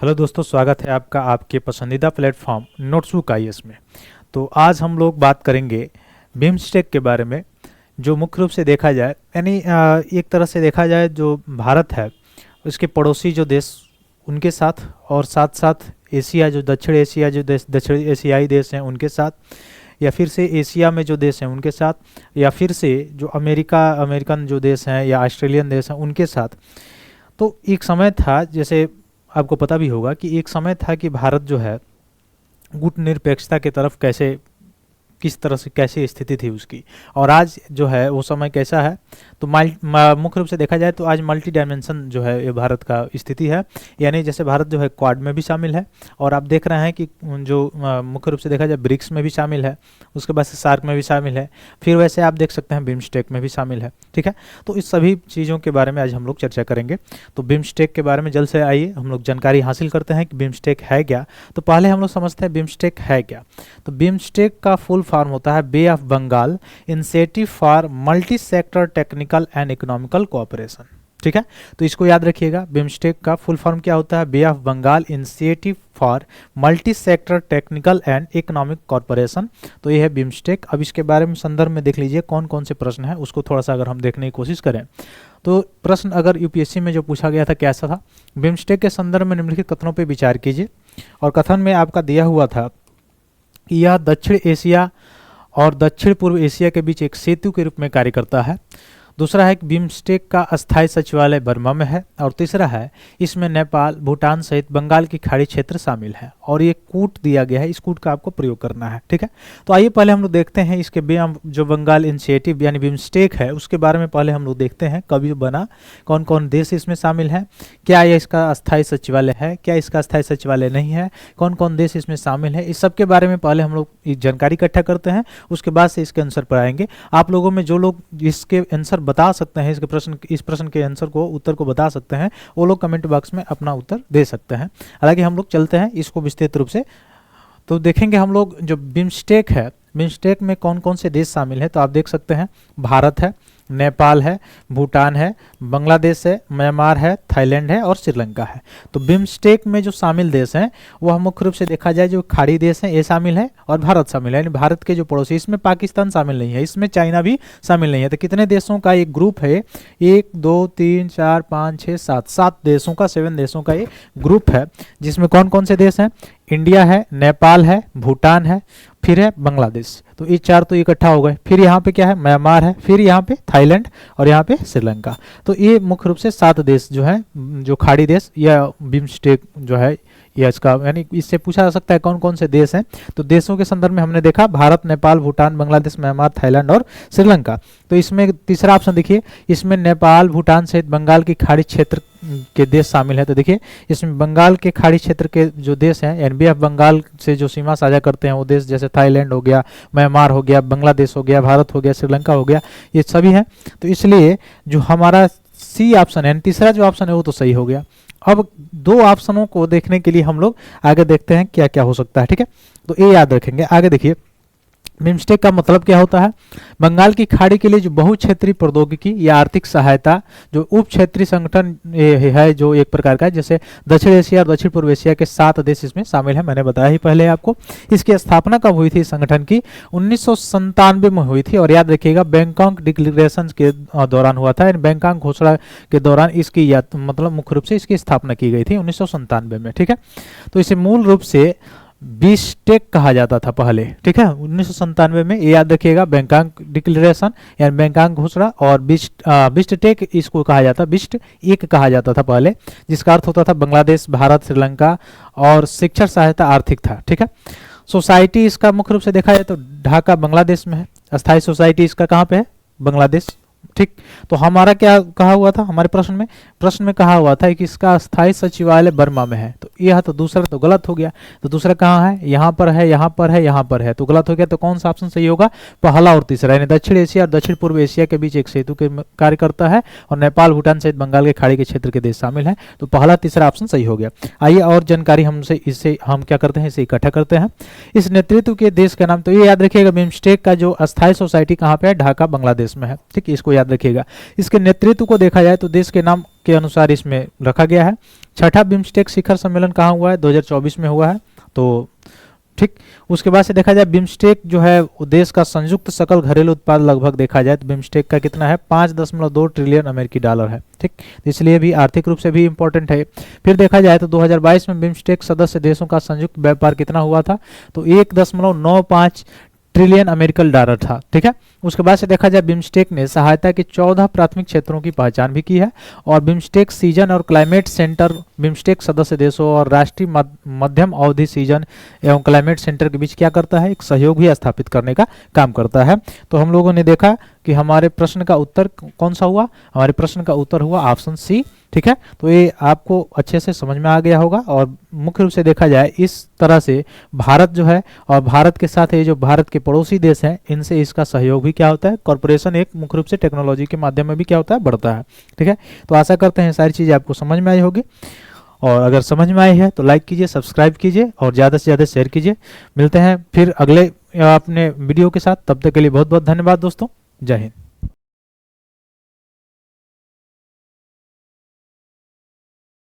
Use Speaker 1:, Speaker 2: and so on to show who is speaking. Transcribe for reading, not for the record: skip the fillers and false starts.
Speaker 1: Hello दोस्तों, स्वागत है आपका आपके पसंदीदा प्लेटफॉर्म नोट्सबुक आईएएस में। तो आज हम लोग बात करेंगे बिम्स्टेक के बारे में। जो मुख्य रूप से देखा जाए यानी एक तरह से देखा जाए जो भारत है उसके पड़ोसी जो देश उनके साथ और साथ साथ एशिया जो दक्षिण एशिया जो देश दक्षिण एशियाई देश हैं उनके साथ, या फिर से एशिया में जो देश हैं उनके साथ, या फिर से जो अमेरिकन जो देश हैं या ऑस्ट्रेलियन देश हैं उनके साथ। तो एक समय था, जैसे आपको पता भी होगा कि एक समय था कि भारत जो है गुटनिरपेक्षता की तरफ किस तरह से कैसी स्थिति थी उसकी, और आज जो है वो समय कैसा है। तो मुख्य रूप से देखा जाए तो आज मल्टी डायमेंशन जो है ये भारत का स्थिति है, यानी जैसे भारत जो है क्वाड में भी शामिल है, और आप देख रहे हैं कि जो मुख्य रूप से देखा जाए ब्रिक्स में भी शामिल है, उसके बाद से सार्क में भी शामिल है, फिर वैसे आप देख सकते हैं बिम्स्टेक में भी शामिल है। ठीक है, तो इस सभी चीज़ों के बारे में आज हम लोग चर्चा करेंगे। तो बिम्स्टेक के बारे में जल्द से आइए हम लोग जानकारी हासिल करते हैं कि बिम्स्टेक है क्या। तो पहले हम लोग समझते हैं बिम्स्टेक है क्या। तो बिम्स्टेक का फुल फॉर्म होता है bay of Bengal initiative for multi sector technical and economical cooperation. ठीक है, तो इसको याद रखिएगा। बिम्स्टेक का फुल फॉर्म क्या होता है? Bay of Bengal initiative for multi sector technical and economic corporation. तो ये है बिम्स्टेक। अब इसके बारे में संदर्भ में देख लीजिए कौन कौन से प्रश्न है, उसको थोड़ा सा अगर हम देखने की कोशिश करें तो प्रश्न अगर यूपीएससी में जो पूछा गया था कैसा था, बिम्स्टेक के संदर्भ में निम्नलिखित कथनों पर विचार कीजिए। और कथन में आपका दिया हुआ था कि यह दक्षिण एशिया और दक्षिण पूर्व एशिया के बीच एक सेतु के रूप में कार्य करता है। दूसरा है कि बिम्स्टेक का अस्थायी सचिवालय बर्मा में है। और तीसरा है इसमें नेपाल, भूटान सहित बंगाल की खाड़ी क्षेत्र शामिल है। और ये कूट दिया गया है, इस कूट का आपको प्रयोग करना है। ठीक है, तो आइए पहले हम लोग देखते हैं इसके जो बंगाल इनिशिएटिव यानी बिम्स्टेक है उसके बारे में पहले हम लोग देखते हैं कब ये बना, कौन कौन देश इसमें शामिल है, क्या ये इसका अस्थायी सचिवालय है, क्या इसका अस्थायी सचिवालय नहीं है, कौन कौन देश इसमें शामिल है। इस सब के बारे में पहले हम लोग जानकारी इकट्ठा करते हैं, उसके बाद से इसके आंसर पर आएंगे। आप लोगों में जो लोग इसके आंसर बता सकते हैं, इस प्रश्न के आंसर को उत्तर को बता सकते हैं, वो लोग कमेंट बॉक्स में अपना उत्तर दे सकते हैं। हालांकि हम लोग चलते हैं इसको विस्तृत रूप से। तो देखेंगे हम लोग जो बिम्स्टेक है, बिम्स्टेक में कौन कौन से देश शामिल है। तो आप देख सकते हैं भारत है, नेपाल है, भूटान है, बांग्लादेश है, म्यांमार है, थाईलैंड है और श्रीलंका है। तो बिम्स्टेक में जो शामिल देश हैं वह मुख्य रूप से देखा जाए जो खाड़ी देश हैं ये शामिल है और भारत शामिल है, यानी भारत के जो पड़ोसी, इसमें पाकिस्तान शामिल नहीं है, इसमें चाइना भी शामिल नहीं है। तो कितने देशों का एक ग्रुप है? 1 2 3 4 5 6 7 देशों का, 7 देशों का ये ग्रुप है, जिसमें कौन कौन से देश हैं? इंडिया है, नेपाल है, भूटान है, फिर है बांग्लादेश। तो ये 4 तो इकट्ठा हो गए। फिर यहाँ पे क्या है? म्यांमार है, फिर यहाँ पे थाईलैंड और यहाँ पे श्रीलंका। तो ये मुख्य रूप से 7 देश जो है, जो खाड़ी देश या बिम्स्टेक जो है या इसका, यानी इससे पूछा जा सकता है कौन कौन से देश हैं। तो देशों के संदर्भ में हमने देखा भारत, नेपाल, भूटान, बांग्लादेश, म्यांमार, थाईलैंड और श्रीलंका। तो इसमें तीसरा ऑप्शन देखिए, इसमें नेपाल, भूटान सहित बंगाल की खाड़ी क्षेत्र के देश शामिल है। तो देखिए इसमें बंगाल के खाड़ी क्षेत्र के जो देश हैं, एनबी ऑफ बंगाल से जो सीमा साझा करते हैं वो देश, जैसे थाईलैंड हो गया, म्यांमार हो गया, बांग्लादेश हो गया, भारत हो गया, श्रीलंका हो गया, ये सभी हैं। तो इसलिए जो हमारा सी ऑप्शन है, तीसरा जो ऑप्शन है वो तो सही हो गया। अब 2 ऑप्शनों को देखने के लिए हम लोग आगे देखते हैं क्या क्या हो सकता है। ठीक है, तो ये याद रखेंगे। आगे देखिए बिम्स्टेक का मतलब क्या होता है? बंगाल की खाड़ी के लिए जो बहुक्षेत्रीय प्रौद्योगिकी या आर्थिक सहायता, जो उप क्षेत्रीय संगठन है जो एक प्रकार का है, जैसे दक्षिण एशिया और दक्षिण पूर्व एशिया के 7 देश इसमें शामिल है, मैंने बताया ही पहले आपको। इसकी स्थापना कब हुई थी इस संगठन की? 1997 में हुई थी। और याद रखिएगा बैंकॉक डिक्लेरेशन के दौरान हुआ था, बैंकॉक घोषणा के दौरान इसकी मतलब मुख्य रूप से इसकी स्थापना की गई थी 1997 में। ठीक है, तो इसे मूल रूप से बिम्स्टेक कहा जाता था पहले। ठीक है, 1997 में, ये याद रखिएगा, बैंकॉक डिक्लेरेशन यानी बैंकॉक घोषणा, और बिम्स्टेक इसको कहा जाता, बिस्ट एक कहा जाता था पहले, जिसका अर्थ होता था बांग्लादेश, भारत, श्रीलंका, और शिक्षा सहायता आर्थिक था। ठीक है, सोसाइटी इसका मुख्य रूप से देखा जाए तो ढाका बांग्लादेश में है, अस्थायी सोसाइटी इसका कहाँ पे है? बांग्लादेश। ठीक, तो हमारा क्या कहा हुआ था हमारे प्रश्न में कहा हुआ था कि इसका अस्थायी सचिवालय बर्मा में है। तो यह तो दूसरा तो गलत हो गया। तो दूसरा कहाँ है? यहाँ पर है, यहाँ पर है, यहाँ पर है, तो गलत हो गया। तो कौन सा ऑप्शन सही होगा? पहला और तीसरा, यानी दक्षिण एशिया और दक्षिण पूर्व एशिया के बीच एक सेतु के कार्य करता है और नेपाल, भूटान सहित बंगाल के खाड़ी के क्षेत्र के देश शामिल है। तो पहला तीसरा ऑप्शन सही हो गया। आइए और जानकारी हमसे इससे हम क्या करते हैं, इसे इकट्ठा करते हैं। इस नेतृत्व के देश का नाम, तो ये याद रखिएगा बिम्स्टेक का जो अस्थायी सोसाइटी कहाँ पे है? ढाका बांग्लादेश में है। ठीक, इसको याद याद रखिएगा। इसके नेतृत्व को देखा जाए तो देश के नाम के अनुसार इसमें रखा गया है। छठा बिम्स्टेक शिखर सम्मेलन कहाँ हुआ है? 2024 में हुआ है। तो ठीक, उसके बाद से देखा जाए बिम्स्टेक जो है वो देश का संयुक्त सकल घरेलू उत्पाद लगभग देखा जाए तो बिम्स्टेक का कितना है? 5.2 ट्रिलियन अमेरिकी डॉलर है। ठीक, इसलिए भी आर्थिक रूप से भी इंपॉर्टेंट है। फिर देखा जाए तो 2022 में बिम्स्टेक सदस्य देशों का संयुक्त व्यापार कितना हुआ था? तो 1.95 ट्रिलियन अमेरिकन डॉलर था। ठीक है, उसके बाद से देखा जाए बिम्स्टेक ने सहायता के 14 प्राथमिक क्षेत्रों की पहचान भी की है और बिम्स्टेक सीजन और क्लाइमेट सेंटर बिम्स्टेक सदस्य देशों और राष्ट्रीय मध्यम अवधि सीजन एवं क्लाइमेट सेंटर के बीच क्या करता है? एक सहयोग भी स्थापित करने का काम करता है। तो हम लोगों ने देखा कि हमारे प्रश्न का उत्तर कौन सा हुआ? हमारे प्रश्न का उत्तर हुआ ऑप्शन सी। ठीक है, तो ये आपको अच्छे से समझ में आ गया होगा। और मुख्य रूप से देखा जाए इस तरह से भारत जो है और भारत के साथ ये जो भारत के पड़ोसी देश हैं इनसे इसका सहयोग भी क्या होता है? कॉर्पोरेशन एक मुख्य रूप से टेक्नोलॉजी के माध्यम में भी क्या होता है? बढ़ता है। ठीक है, तो आशा करते हैं सारी चीज़ें आपको समझ में आई होगी और अगर समझ में आई है तो लाइक कीजिए, सब्सक्राइब कीजिए और ज़्यादा से ज़्यादा शेयर कीजिए। मिलते हैं फिर अगले अपने वीडियो के साथ, तब तक के लिए बहुत बहुत धन्यवाद दोस्तों। जय हिंद।